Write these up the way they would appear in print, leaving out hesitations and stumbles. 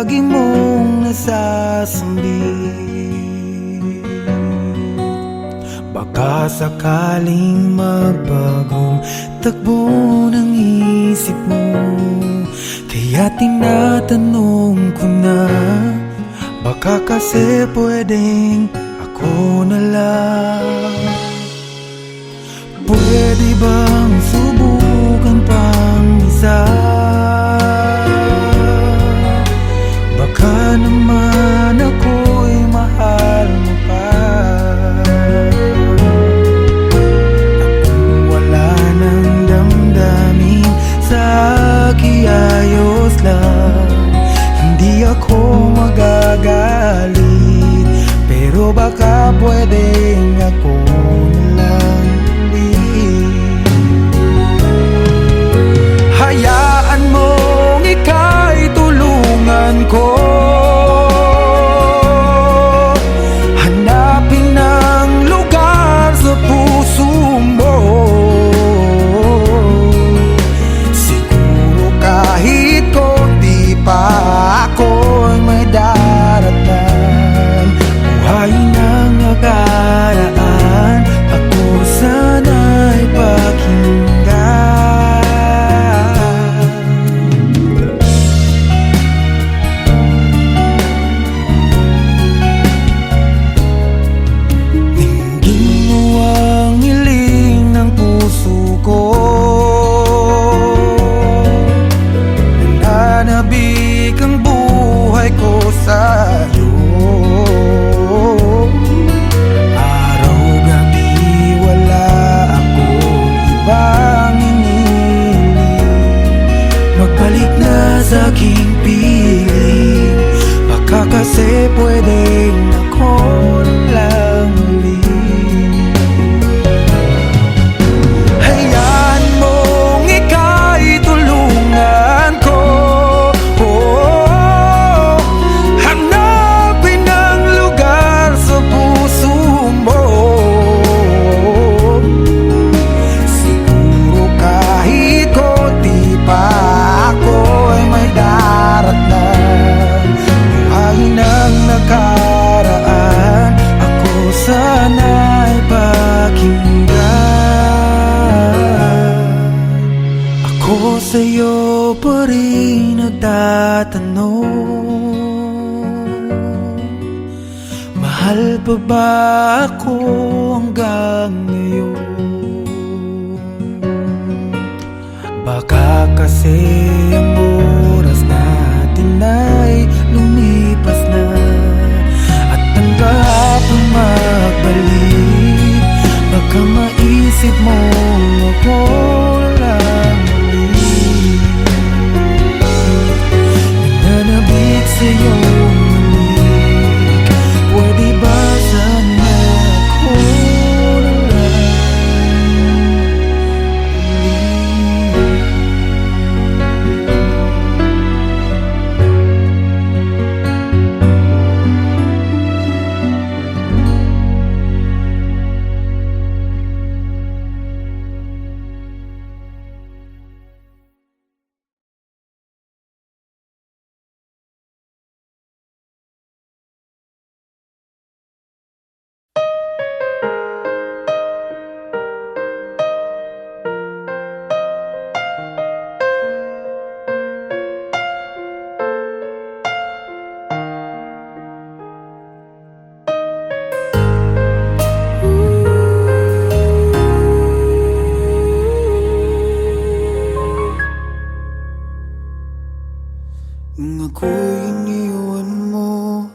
lagi mong nasasambit. Baka sakaling magbagong takbo ng isip mo, kaya tinatanong ko na, baka kasi pwedeng ako na lang. Pwede bang subukan pang isa? Baka naman ako'y mahal mo pa. At kung wala nang damdamin sa kiayos lang, hindi ako magagalit. Pero baka pwedeng ako na lang. Hayaan mong ika'y tulungan ko, hanapin ang lugar sa puso mo. Siguro kahit konti pa ako'y may daratan. Buhayin ang nakaraan, ako sana'y pakinggan. Nananabik ang buhay ko sa'yo. Araw-gabi wala akong ibang hinihiling. Magbalik na sa aking piling, baka kasi pwedeng ako lang ulit. Hayaan mong ika'y tulungan ko, hanapin ang lugar sa puso mo. Siguro kahit konti pa ako'y may daratan. Buhayin ang nakaraan, ako sana'y pakinggan. Ako sa'yo pa rin nagtatanong, mahal pa ba ako hanggang ngayon? Baka kasi ang oras natin ay lumipas na, at ang kahapon magbalik. Baka maisip mo ako lang ulit. Nananabik sa'yo ulit. Pwede ba sana ako na lang nung ako'y iniwan mo,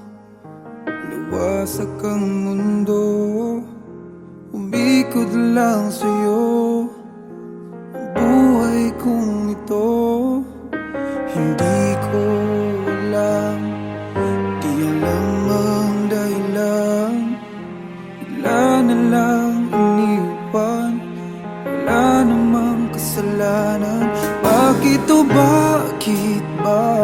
luwasak ang mundo, umikot lang sa'yo ang buhay kong ito. Hindi ko alam, di alam ang dahilan, bigla na lang iniwan, wala namang kasalanan. Bakit o bakit ba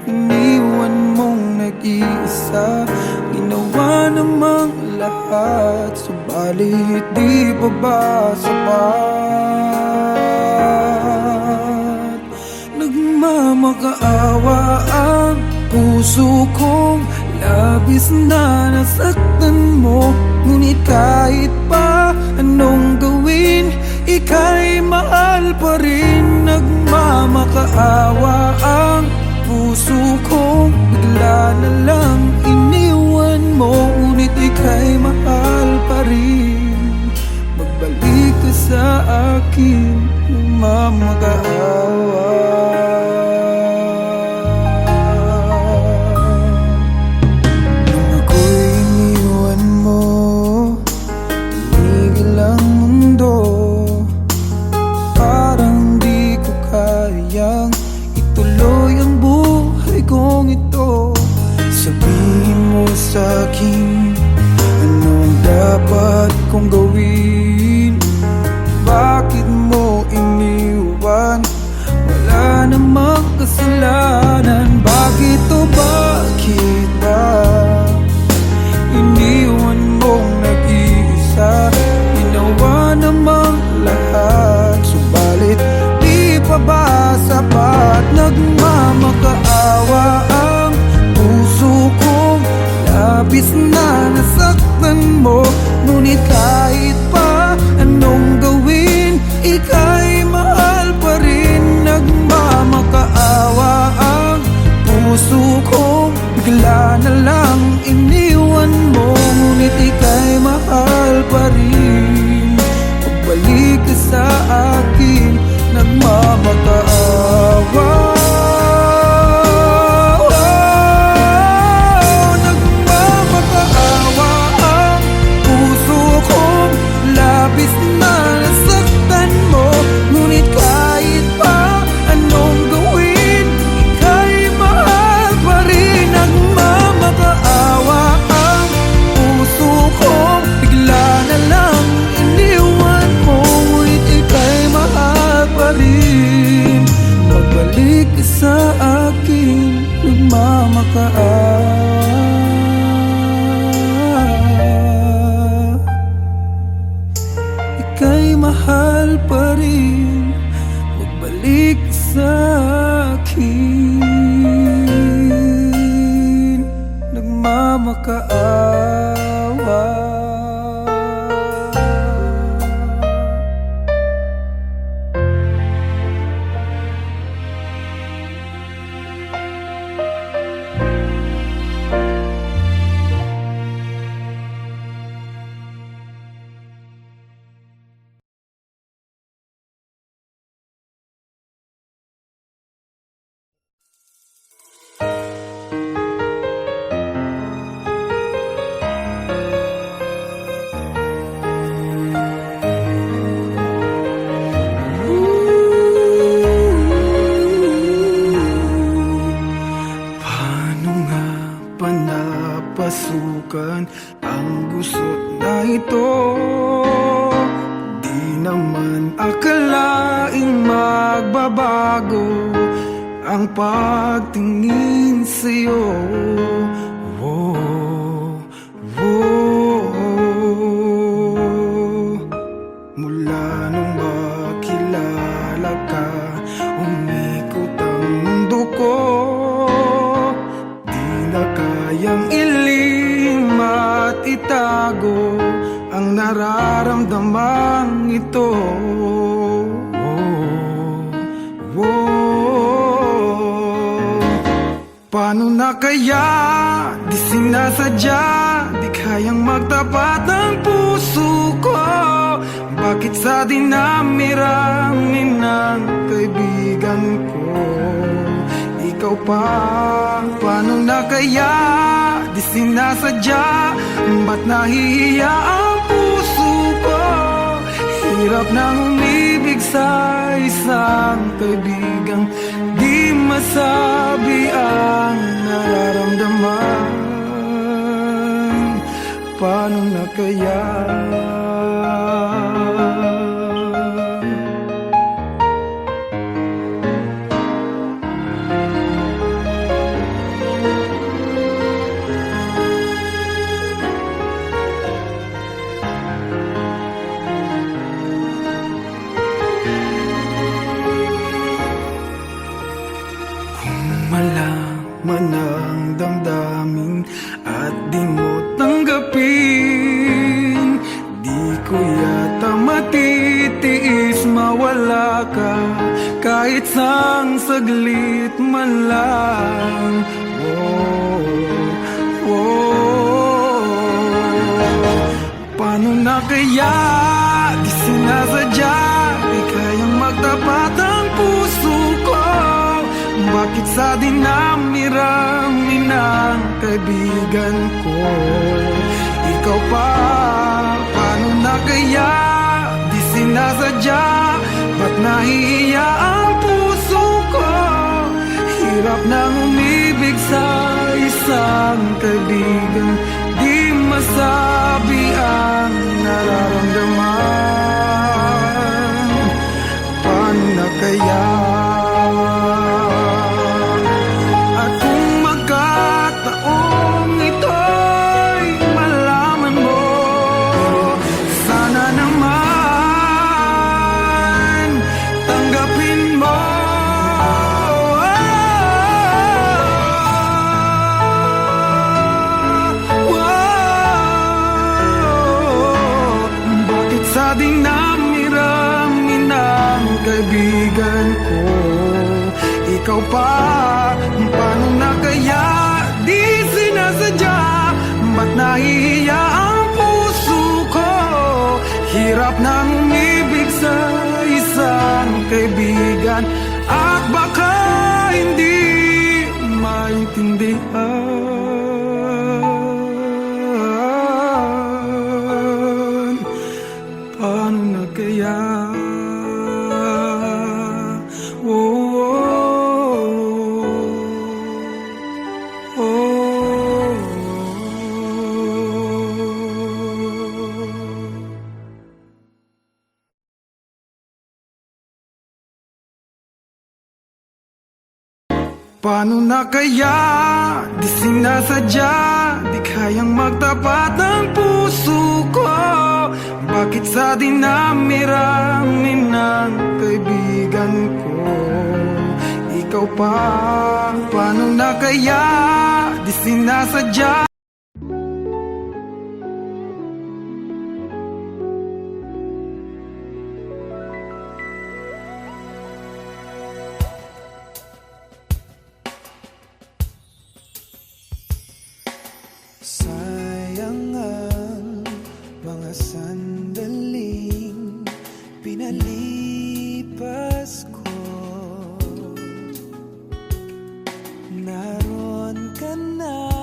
iniwan mong nag-iisa? Ginawa namang lahat, subalit di pa ba sapat? Nagmamakaawa puso kong labis na nasaktan mo. Ngunit kahit pa anong gawin, ika'y mahal pa rin. Nagmamakaawa ang puso kong bigla na lang iniwan mo. Ngunit ika'y mahal pa rin. Magbalik ka sa akin, nagmamakaawa. Nung ako'y iniwan mo, tumigil ang mundo. Parang di ko kayang ituloy ang buhay kong ito. Sabihin mo sa'kin, anong dapat kong gawin? Bakit mo iniwan? Wala namang kasalanan. Bakit o bakit ba iniwan mong nag-iisa? Ginawa namang lahat, subalit di pa ba sapat? Nagmamakaawa ang puso kong labis na nasaktan mo. Ngunit kahit pa anong gawin, ika'y mahal pa rin. Nagmamakaawa ang puso kong bigla na lang iniwan mo. Ngunit ika'y mahal pa rin. Pagbalik ka sa akin, nagmamakaawa. Labis na nasaktan mo. Ngunit kahit pa anong gawin, ika'y mahal pa rin. Nagmamakaawa ang puso kong bigla na lang iniwan mo. Ngunit ika'y mahal pa rin. Magbalik ka sa akin, nagmamakaawa. Ika'y mahal pa rin. Magbalik sa akin, nagmamakaawa. Napasukan ang gusot na ito. Di naman akalaing magbabago ang pagtingin sa'yo. Mula nung makilala ka, umikot ang mundo ko. Kayang ilim at itago ang nararamdaman ito. Paano na kaya? Di sinasadya, di kayang magtapat ang puso ko. Bakit sa dinami-rami ng kaibigan ko, ikaw pa? Paano na kaya? Di sinasadya, ba't nahihiya ang puso ko? Hirap nang umibig sa isang kaibigang di masabi ang nararamdaman. Paano na kaya? Malaman na ka, kahit sang saglit man lang. Paano na kaya di sinasadya, di kayang magtapat ang puso ko? Bakit sa dinami-rami ng kaibigan ko ikaw pa? Paano na kaya di sinasadya, ba't nahihiya ang puso ko? Hirap nang umibig sa isang kaibigan, di masabi ang nararamdaman. Paano na kaya? At kung magkataong ito'y malaman mo, sana naman tanggapin mo. Bakit sa dinami-rami ng kaibigan ko ikaw pa? Paano na kaya di sinasadya, ba't nahihiya ang puso ko? Hirap nang umibig sa isang kaibigan, at baka hindi maintindihan. Paano na kaya? Paano na kaya di sinasadya, di kayang magtapat ang puso ko? Bakit sa dinami-rami ng kaibigan ko ikaw pa? Paano na kaya di sinasadya? Sayang ang mga sandaling pinalipas ko. Naroon ka na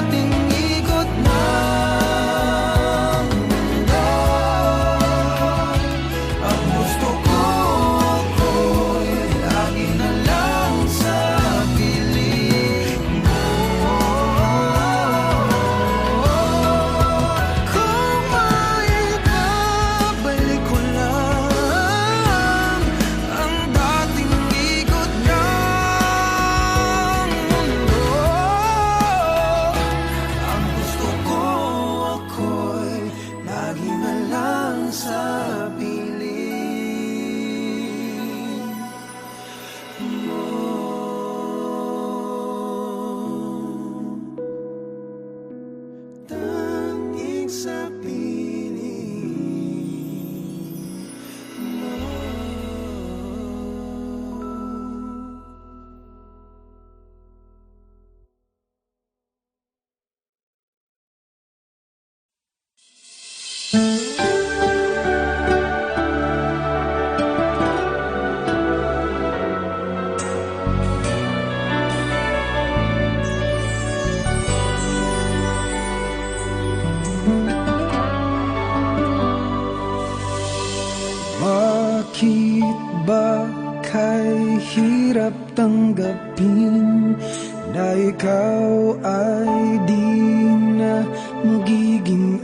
dating ikot ng mundo. Ang gusto ko ako'y lagi na lang sa piling mo. Kung maibabalik ko lang ang dating ikot ng mundo, ang gusto ko ako'y lagi na lang sa piling mo. Tanging sa piling mo. Bakit ba kay hirap tanggapin na ikaw ay di na magiging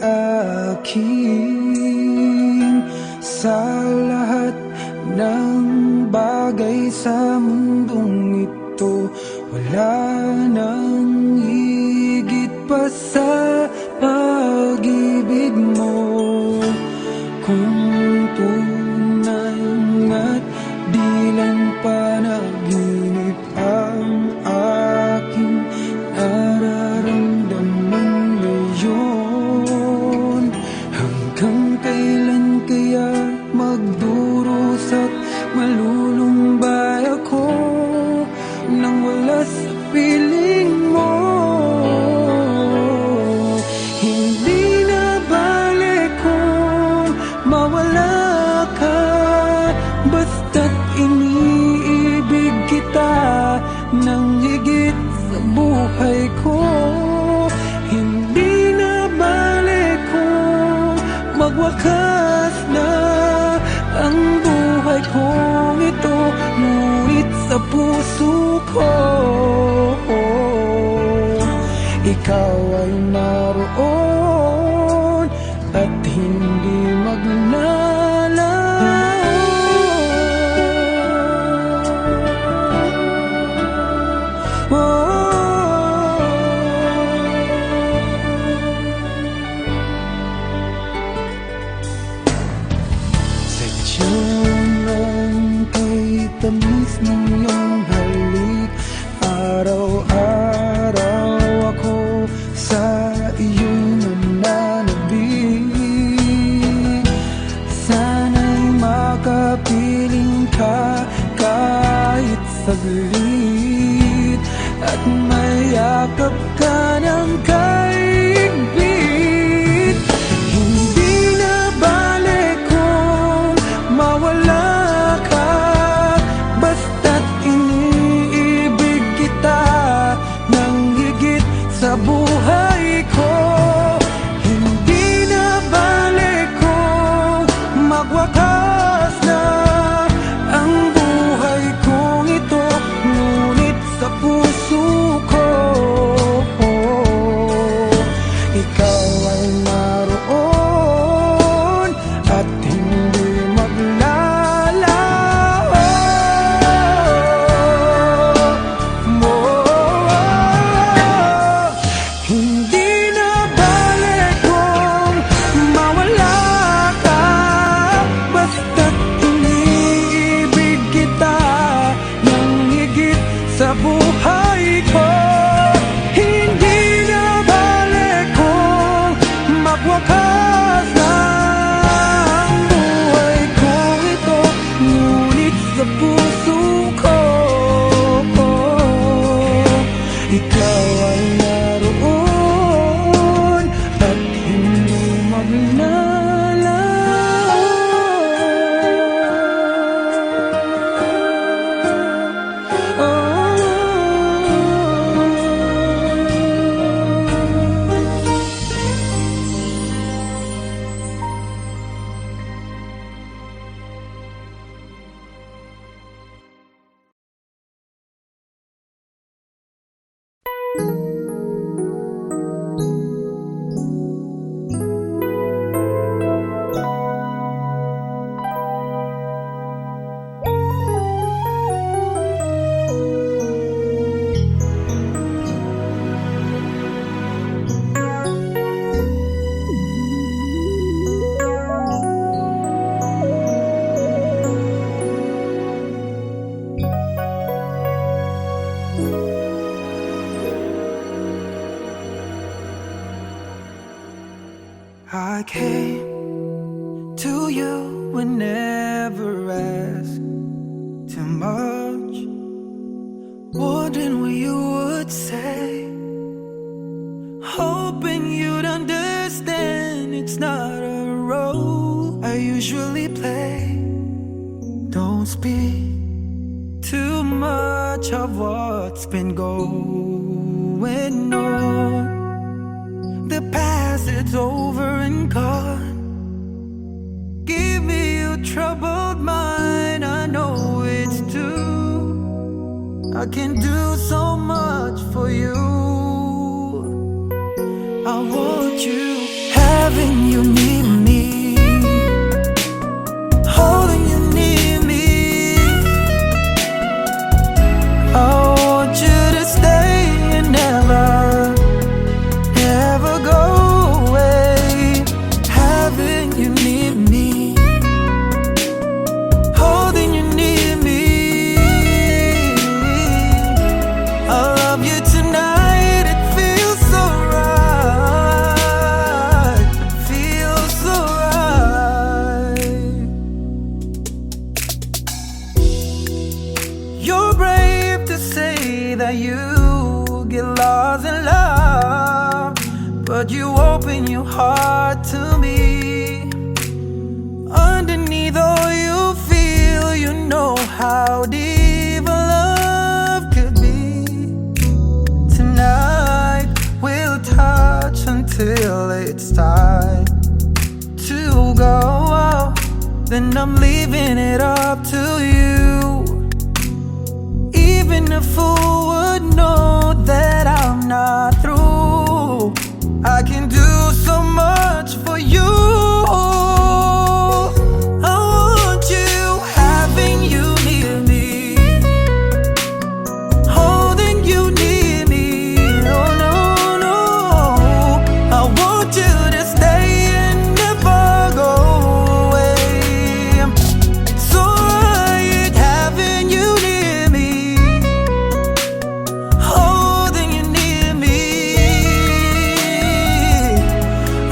akin? Sa lahat ng bagay sa mundong ito, wala nang higit pa sa pag-ibig mo. Kung tunay nga't di lang panaginip ang aking nararamdaman ngayon, hanggang kailan kaya magdurusa at malulumbay ako nang wala sa piling mo? Hindi na balik kung mawala ka, basta't iniibig kita nang higit sa buhay ko. Hindi na balik kung magwakas na ang buhay kong ito, ngunit sa puso ko ikaw ay naroon at hindi maglalaho. Sadyang kay tamis ng iyong halik, araw-araw ako sa iyong nananabik. Sana'y makapiling ka kahit saglit, at mayakap ka ng kaigpit. Hindi na balik kung mawala ka, basta't iniibig kita nang higit sa buhay ko. Hindi na balik kung magwakas na ang buhay kong ito, ngunit sa puso ko ikaw ay naroon at hindi maglalaho mo. Hindi na I came to you and never asked too much, wondering what you would say, hoping you'd understand it's not a role I usually play. Don't speak too much of what's been going on. The past, it's over and gone. Give me your troubled mind, I know it's true. I can do so much for you. I want you, having you near me, holding you near me. I want you to stay and never, never go away. Having you near me, holding you near me. I love you tonight, it feels so right, feels so right. You're brave to say that you get lost in love, but you open your heart to me. Underneath all you feel, you know how deep a love could be. Tonight we'll touch until it's time to go. Then I'm leaving it up to you. Even a fool would know that I'm not through. I can do so much for you. I want you, having you near me, holding you near me. Oh no, no, I want you to stay and never go away. So right, having you near me, holding you near me.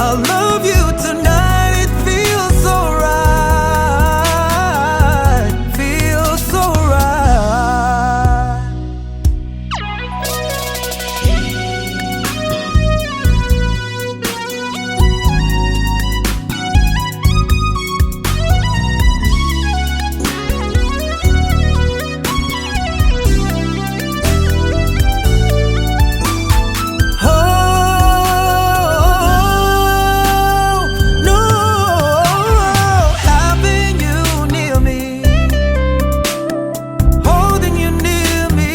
I love you tonight, it feels so right, feels so right. Oh no, having you near me, holding you near me.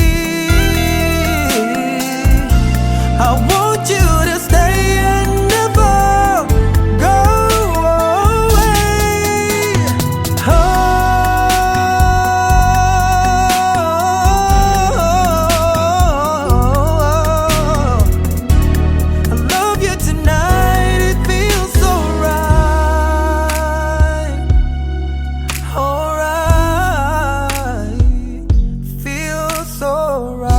I want you to stay and never go away. Oh, I love you tonight, it feels so right, alright, feels so right.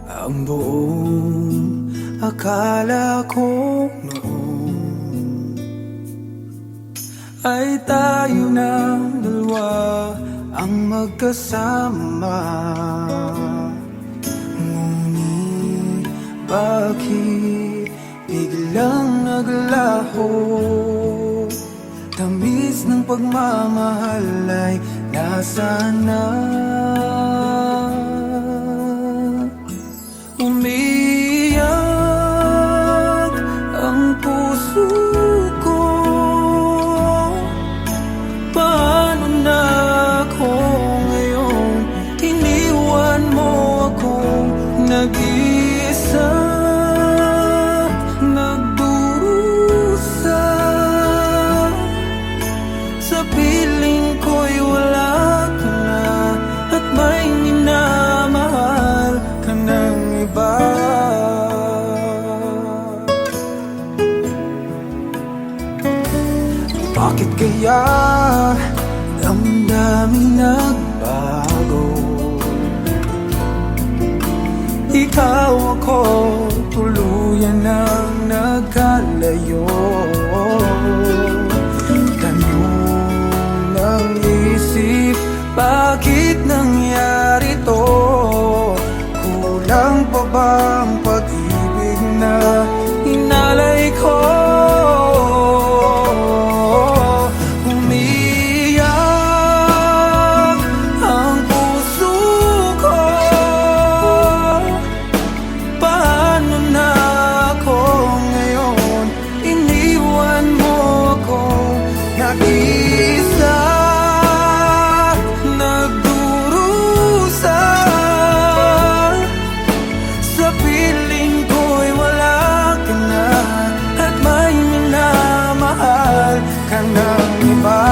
Ang buong akala ko noon ay tayo ng dalawa ang magkasama. Ngunit bakit biglang naglaho? Tamis ng pagmamahal ay nasaan na? Umiyak ang puso Bakit kaya ang daming nagbago? Ikaw ako, tuluyan ang nagkalayo. Tanong ng isip, bakit nangyari to? Kulang pa bang pag-ibig na inalay ko? Umiyak ang puso ko. Paano na ako ngayon? Iniwan mo ako nag-isa, nagdurusa. Sa piling ko'y wala ka na, at may minamahal ka ng iba.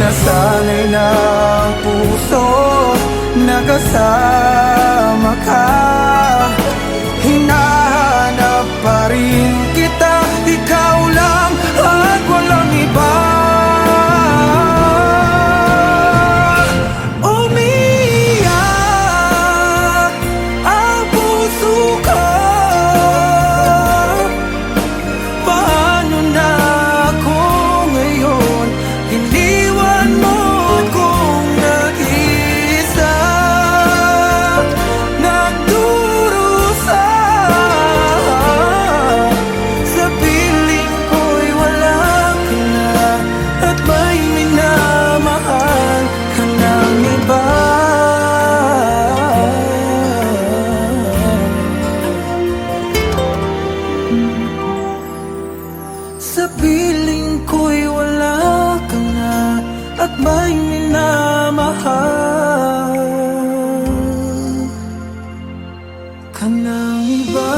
Nasanay na ang puso, nakasama ka. Hinahanap pa rin kita, ikaw lang at walang iba. Umiyak ang puso ko. Paano na ako ngayon? Iniwan mo akong nag-isa, nagdurusa. Sa piling ko'y wala ka na, at may minamahal ka ng iba. Sa piling ko'y wala ka na, at may minamahal ka ng iba.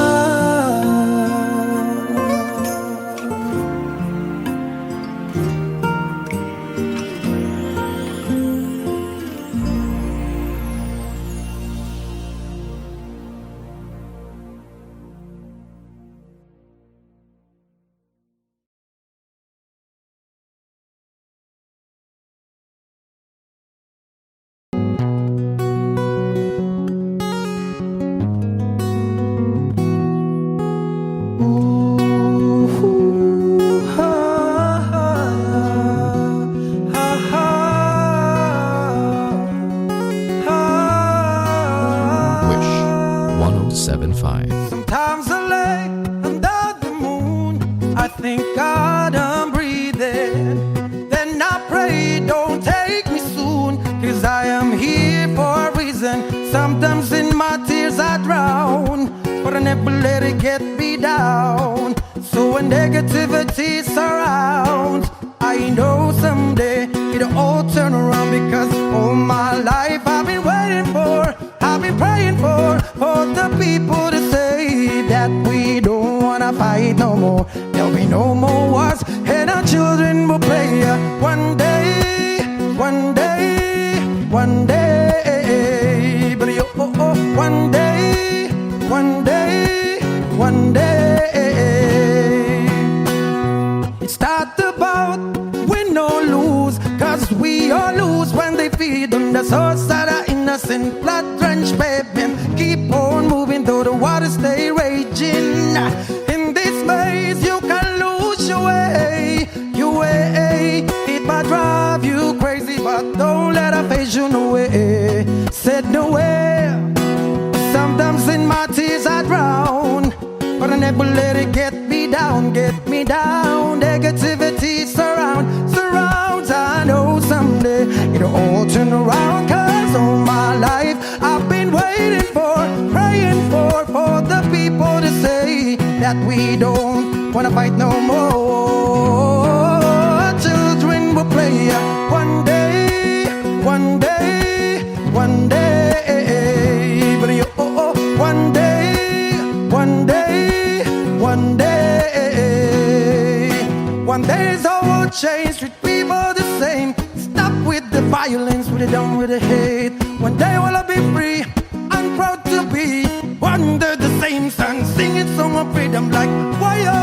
Wish 1075. Sometimes I lay under the moon, I thank God I'm breathing. Then I pray, don't take me soon, 'cause I am here for a reason. Sometimes in my tears I drown, but I never let it get me down. So when negativity surrounds, I know someday it'll all turn around, because all my life I've been waiting for, I've been praying for the people to say that we don't wanna fight no more. There'll be no more wars, and our children will play. One day, one day, one day. But you, one day, one day, one day. It's not about win or lose, 'cause we all lose when they feed on the souls that are innocent, blood-drenched pavement. Keep on moving though the waters stay raging. In this maze you can lose your way, your way. It might drive you crazy, but don't let it phase you no way. Said no way. Sometimes in my tears I drown, but I never let it get me down, get me down. Negativity surrounds. I know someday it'll all turn around, 'cause all my life I've been waiting for, praying for the people to say that we don't wanna fight no more. Children will play one day, one day, one day. But you, one day, one day, one day. One day is all will change, treat people the same. Stop with the violence, we're done with the hate. One day will I be free, I'm proud to be under the same sun, singing song of freedom like fire.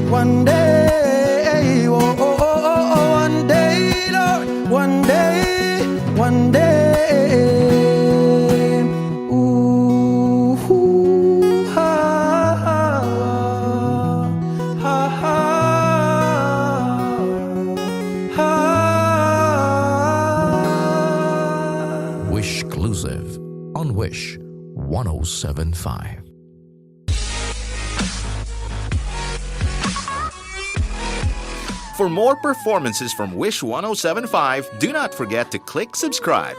one day, oh, oh, oh, oh, oh, one day, Lord, one day, one day. Ooh, ooh, ha, ha, ha, ha, ha. Wish exclusive on Wish 1075. For more performances from Wish 1075, do not forget to click subscribe.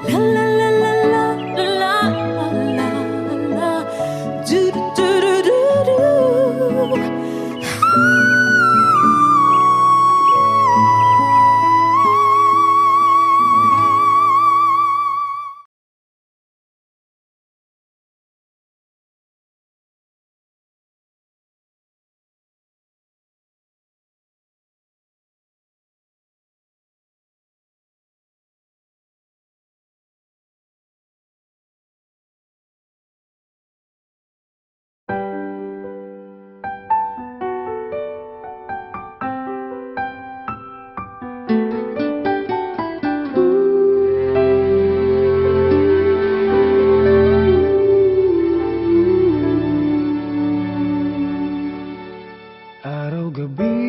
La la la la la la la la. Do do do do do do. Araw-gabi,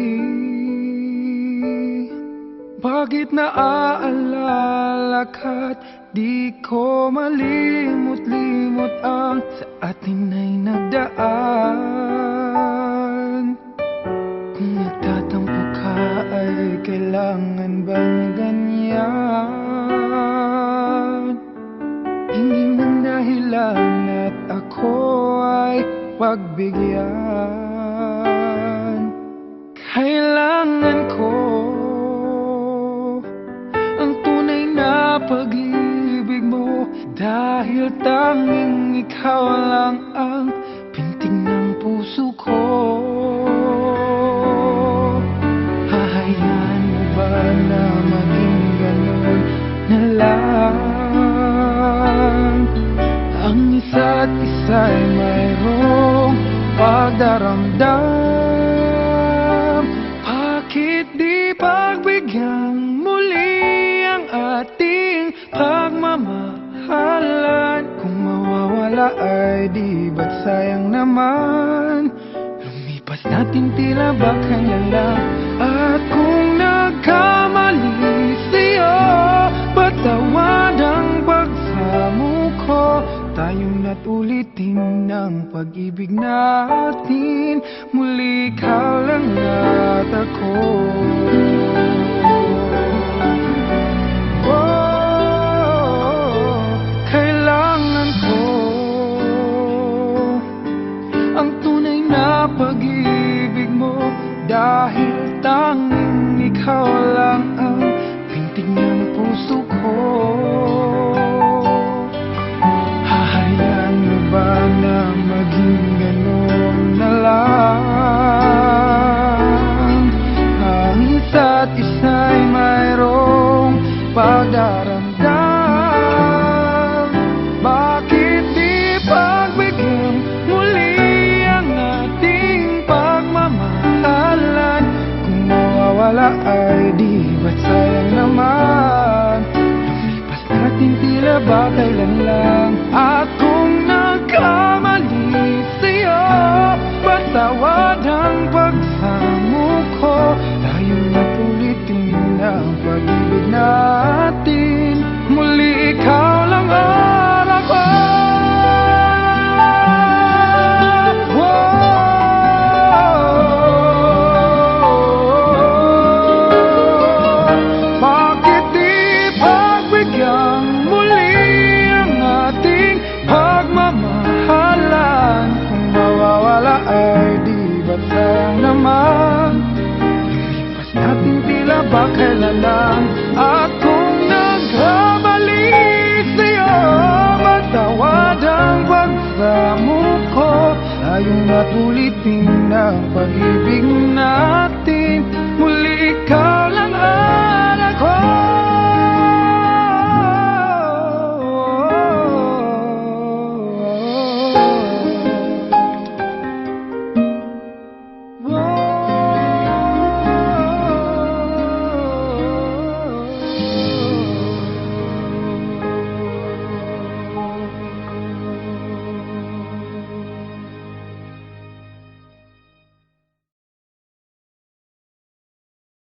bakit naaalala ka't di ko malimot-limot ang sa atin ay nagdaan? Kung nagtatampo ka ay kailangan bang ganyan? Hindi man dahilan at ako ay pagbigyan. Kailangan ko ang tunay na pag-ibig mo, dahil tanging ikaw lang ang pintig ng puso ko. Hahayaan mo ba na maging ganun na lang? Ang isa't isa'y mayroong pagdaramdam. Bakit di pagbigyan muli ang ating pagmamahalan? Kung mawawala ay di ba't sayang naman? Lumipas natin tila ba kailan? At kung nagkamali sa'yo, patawad ang pagsamo ko. Tayong na't ulitin ng pag-ibig natin, muli ikaw lang at ako. Oh, kailangan ko ang tunay na pag-ibig mo, dahil tanging ikaw lang ang pintig ng puso ko. Hahayaan mo ba na maging gano'n na lang? Ang isa't isa'y mayroong pagdaramdam. Bakit di pagbigyan muli ang ating pagmamahalan? Kung mawawala ay di ba't sayang naman? Lumipas natin tila ba kailan lang? At kung nagkamali sa'yo, patawad ang pagsamo ko. Tayo na't ulitin ang pag-ibig natin, muli ikaw lang at ako. Bakit di pagbigyan muli ang ating pagmamahalan? Kung mawawala ay di ba't sayang naman? Lumipas natin tila ba kailan lang? At kung nagkamali sa'yo, matawad ang pagsamo ko. Tayong na't ulitin ang pag-ibig natin,